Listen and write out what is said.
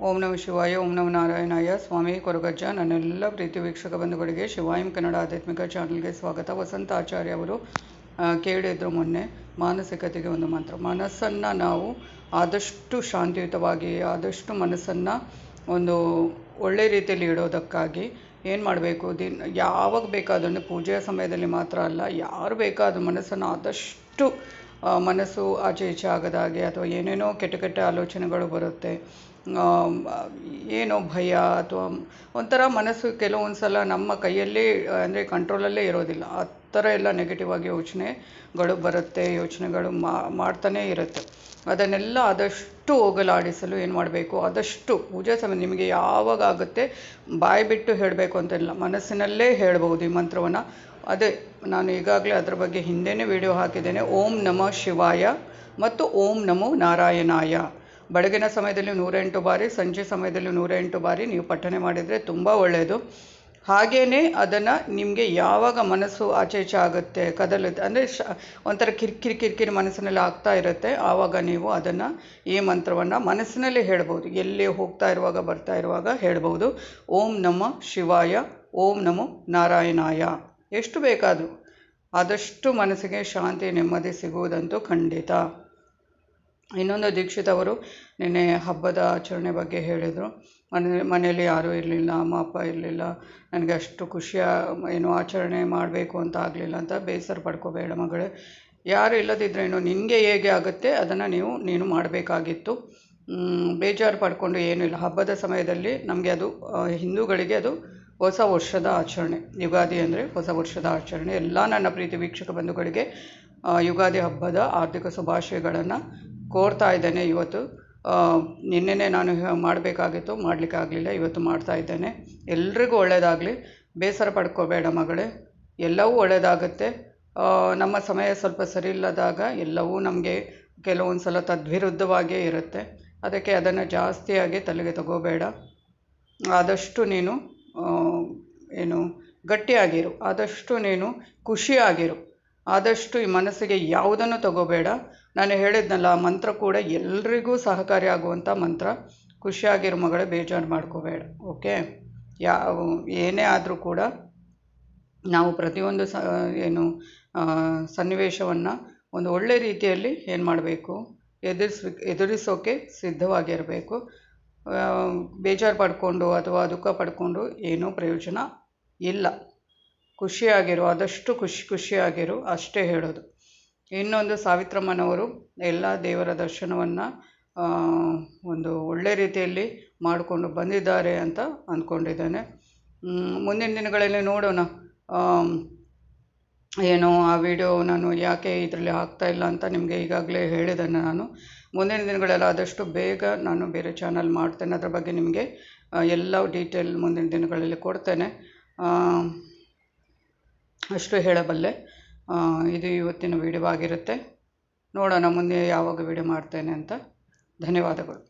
ಓಂ ನಮಃ ಶಿವಾಯ, ಓಂ ನಮಃ ನಾರಾಯಣಾಯ. ಸ್ವಾಮಿ ಕೊರಗಜ್ಜ. ನನ್ನೆಲ್ಲ ಪ್ರೀತಿ ವೀಕ್ಷಕ ಬಂಧುಗಳಿಗೆ ಶಿವಾಯಂ ಕನ್ನಡ ಆಧ್ಯಾತ್ಮಿಕ ಚಾನಲ್ಗೆ ಸ್ವಾಗತ. ವಸಂತ ಆಚಾರ್ಯ ಅವರು ಕೇಳಿದ್ರು ಮೊನ್ನೆ, ಮಾನಸಿಕತೆಗೆ ಒಂದು ಮಂತ್ರ. ಮನಸ್ಸನ್ನು ನಾವು ಆದಷ್ಟು ಶಾಂತಿಯುತವಾಗಿ, ಆದಷ್ಟು ಮನಸ್ಸನ್ನು ಒಂದು ಒಳ್ಳೆ ರೀತಿಯಲ್ಲಿ ಇಡೋದಕ್ಕಾಗಿ ಏನು ಮಾಡಬೇಕು, ಯಾವಾಗ ಬೇಕಾದ್ರೂ, ಪೂಜೆಯ ಸಮಯದಲ್ಲಿ ಮಾತ್ರ ಅಲ್ಲ, ಯಾರು ಬೇಕಾದ್ರೂ ಮನಸ್ಸನ್ನು ಆದಷ್ಟು ಮನಸ್ಸು ಆಚೆ ಈಚೆ ಆಗದಾಗೆ, ಅಥವಾ ಏನೇನೋ ಕೆಟ್ಟ ಕೆಟ್ಟ ಆಲೋಚನೆಗಳು ಬರುತ್ತೆ, ಏನೋ ಭಯ ಅಥವಾ ಒಂಥರ ಮನಸ್ಸು ಕೆಲವೊಂದು ಸಲ ನಮ್ಮ ಕೈಯಲ್ಲಿ ಅಂದರೆ ಕಂಟ್ರೋಲಲ್ಲೇ ಇರೋದಿಲ್ಲ. ಆ ಥರ ಎಲ್ಲ ನೆಗೆಟಿವ್ ಆಗಿ ಯೋಚನೆಗಳು ಬರುತ್ತೆ, ಯೋಚನೆಗಳು ಮಾಡ್ತಾನೇ ಇರುತ್ತೆ. ಅದನ್ನೆಲ್ಲ ಆದಷ್ಟು ಹೋಗಲಾಡಿಸಲು ಏನು ಮಾಡಬೇಕು, ಆದಷ್ಟು ಪೂಜಾ ಸಮಯ ನಿಮಗೆ ಯಾವಾಗ ಆಗುತ್ತೆ, ಬಾಯಿ ಬಿಟ್ಟು ಹೇಳಬೇಕು ಅಂತಿಲ್ಲ, ಮನಸ್ಸಿನಲ್ಲೇ ಹೇಳ್ಬೋದು ಈ ಮಂತ್ರವನ್ನು. ಅದೇ ನಾನು ಈಗಾಗಲೇ ಅದರ ಬಗ್ಗೆ ಹಿಂದೆಯೇ ವಿಡಿಯೋ ಹಾಕಿದ್ದೇನೆ. ಓಂ ನಮಃ ಶಿವಾಯ ಮತ್ತು ಓಂ ನಮೋ ನಾರಾಯಣಾಯ. ಬೆಳಗಿನ ಸಮಯದಲ್ಲಿ 108 ಬಾರಿ, ಸಂಜೆ ಸಮಯದಲ್ಲಿ 108 ಬಾರಿ ನೀವು ಪಠನೆ ಮಾಡಿದರೆ ತುಂಬ ಒಳ್ಳೆಯದು. ಹಾಗೆಯೇ ಅದನ್ನು ನಿಮಗೆ ಯಾವಾಗ ಮನಸ್ಸು ಆಚೆ ಈಚೆ ಆಗುತ್ತೆ, ಕದಲುತ್ತೆ, ಅಂದರೆ ಒಂಥರ ಕಿರಿಕಿರಿ ಮನಸ್ಸಿನಲ್ಲಿ ಆಗ್ತಾ ಇರುತ್ತೆ, ಆವಾಗ ನೀವು ಅದನ್ನು, ಈ ಮಂತ್ರವನ್ನು ಮನಸ್ಸಿನಲ್ಲಿ ಹೇಳ್ಬೋದು. ಎಲ್ಲಿ ಹೋಗ್ತಾ ಇರುವಾಗ ಬರ್ತಾ ಇರುವಾಗ ಹೇಳ್ಬೋದು. ಓಂ ನಮಃ ಶಿವಾಯ, ಓಂ ನಮೋ ನಾರಾಯಣಾಯ. ಎಷ್ಟು ಬೇಕಾದರೂ ಆದಷ್ಟು ಮನಸ್ಸಿಗೆ ಶಾಂತಿ ನೆಮ್ಮದಿ ಸಿಗುವುದಂತೂ ಖಂಡಿತ. ಇನ್ನೊಂದು ದೀಕ್ಷಿತ್ ಅವರು ನಿನ್ನೆ ಹಬ್ಬದ ಆಚರಣೆ ಬಗ್ಗೆ ಹೇಳಿದರು. ಮನೆಯಲ್ಲಿ ಯಾರೂ ಇರಲಿಲ್ಲ, ಅಮ್ಮ ಅಪ್ಪ ಇರಲಿಲ್ಲ, ನನಗೆ ಅಷ್ಟು ಖುಷಿಯ ಏನು ಆಚರಣೆ ಮಾಡಬೇಕು ಅಂತ ಆಗಲಿಲ್ಲ ಅಂತ. ಬೇಸರ ಪಡ್ಕೋಬೇಡ ಮಗಳೇ, ಯಾರು ಇಲ್ಲದಿದ್ರೇನು, ನಿನಗೆ ಹೇಗೆ ಆಗುತ್ತೆ ಅದನ್ನು ನೀನು ಮಾಡಬೇಕಾಗಿತ್ತು. ಬೇಜಾರು ಪಡ್ಕೊಂಡು ಏನೂ ಇಲ್ಲ. ಹಬ್ಬದ ಸಮಯದಲ್ಲಿ ನಮಗೆ ಅದು ಹಿಂದೂಗಳಿಗೆ ಅದು ಹೊಸ ವರ್ಷದ ಆಚರಣೆ. ಯುಗಾದಿ ಅಂದರೆ ಹೊಸ ವರ್ಷದ ಆಚರಣೆ. ಎಲ್ಲ ನನ್ನ ಪ್ರೀತಿ ವೀಕ್ಷಕ ಬಂಧುಗಳಿಗೆ ಯುಗಾದಿ ಹಬ್ಬದ ಆರ್ಥಿಕ ಶುಭಾಶಯಗಳನ್ನು ಕೋರ್ತಾ ಇದ್ದೇನೆ. ಇವತ್ತು ನಿನ್ನೆನೇ ನಾನು ಮಾಡಬೇಕಾಗಿತ್ತು, ಮಾಡಲಿಕ್ಕೆ ಆಗಲಿಲ್ಲ, ಇವತ್ತು ಮಾಡ್ತಾ ಇದ್ದೇನೆ. ಎಲ್ರಿಗೂ ಒಳ್ಳೆಯದಾಗಲಿ. ಬೇಸರ ಪಡ್ಕೋಬೇಡ ಮಗಳೇ, ಎಲ್ಲವೂ ಒಳ್ಳೆಯದಾಗುತ್ತೆ. ನಮ್ಮ ಸಮಯ ಸ್ವಲ್ಪ ಸರಿ ಇಲ್ಲದಾಗ ಎಲ್ಲವೂ ನಮಗೆ ಕೆಲವೊಂದು ಸಲ ತದ್ವಿರುದ್ಧವಾಗಿಯೇ ಇರುತ್ತೆ. ಅದಕ್ಕೆ ಅದನ್ನು ಜಾಸ್ತಿಯಾಗಿ ತಲೆಗೆ ತಗೋಬೇಡ. ಆದಷ್ಟು ನೀನು ಗಟ್ಟಿಯಾಗಿರು, ಆದಷ್ಟು ನೀನು ಖುಷಿಯಾಗಿರು, ಆದಷ್ಟು ಈ ಮನಸ್ಸಿಗೆ ಯಾವುದನ್ನು ತಗೋಬೇಡ. ನಾನು ಹೇಳಿದ್ನಲ್ಲ, ಮಂತ್ರ ಕೂಡ ಎಲ್ರಿಗೂ ಸಹಕಾರಿಯಾಗುವಂಥ ಮಂತ್ರ. ಖುಷಿಯಾಗಿರು ಮಗಳೇ, ಬೇಜಾರು ಮಾಡ್ಕೋಬೇಡ. ಓಕೆ, ಏನೇ ಆದರೂ ಕೂಡ ನಾವು ಪ್ರತಿಯೊಂದು ಸನ್ನಿವೇಶವನ್ನು ಒಂದು ಒಳ್ಳೆ ರೀತಿಯಲ್ಲಿ ಏನು ಮಾಡಬೇಕು, ಎದುರಿಸೋಕೆ ಸಿದ್ಧವಾಗಿರಬೇಕು. ಬೇಜಾರು ಪಡ್ಕೊಂಡು ಅಥವಾ ದುಃಖ ಪಡ್ಕೊಂಡು ಏನೂ ಪ್ರಯೋಜನ ಇಲ್ಲ. ಖುಷಿಯಾಗಿರು, ಆದಷ್ಟು ಖುಷಿಯಾಗಿರು, ಅಷ್ಟೇ ಹೇಳೋದು. ಇನ್ನೊಂದು, ಸಾವಿತ್ರಮ್ಮನವರು ಎಲ್ಲ ದೇವರ ದರ್ಶನವನ್ನು ಒಂದು ಒಳ್ಳೆ ರೀತಿಯಲ್ಲಿ ಮಾಡಿಕೊಂಡು ಬಂದಿದ್ದಾರೆ ಅಂತ ಅಂದ್ಕೊಂಡಿದ್ದೇನೆ. ಮುಂದಿನ ದಿನಗಳಲ್ಲಿ ನೋಡೋಣ. ಆ ವಿಡಿಯೋ ನಾನು ಯಾಕೆ ಇದರಲ್ಲಿ ಹಾಕ್ತಾಯಿಲ್ಲ ಅಂತ ನಿಮಗೆ ಈಗಾಗಲೇ ಹೇಳಿದ್ದೇನೆ. ನಾನು ಮುಂದಿನ ದಿನಗಳೆಲ್ಲ ಆದಷ್ಟು ಬೇಗ ನಾನು ಬೇರೆ ಚಾನಲ್ ಮಾಡ್ತೇನೆ. ಅದರ ಬಗ್ಗೆ ನಿಮಗೆ ಎಲ್ಲ ಡೀಟೇಲ್ ಮುಂದಿನ ದಿನಗಳಲ್ಲಿ ಕೊಡ್ತೇನೆ. ಅಷ್ಟು ಹೇಳಬಲ್ಲೆ. ಇದು ಇವತ್ತಿನ ವಿಡಿಯೋ ಆಗಿರುತ್ತೆ. ನೋಡೋಣ ಮುಂದೆ ಯಾವಾಗ ವಿಡಿಯೋ ಮಾಡ್ತೇನೆ ಅಂತ. ಧನ್ಯವಾದಗಳು.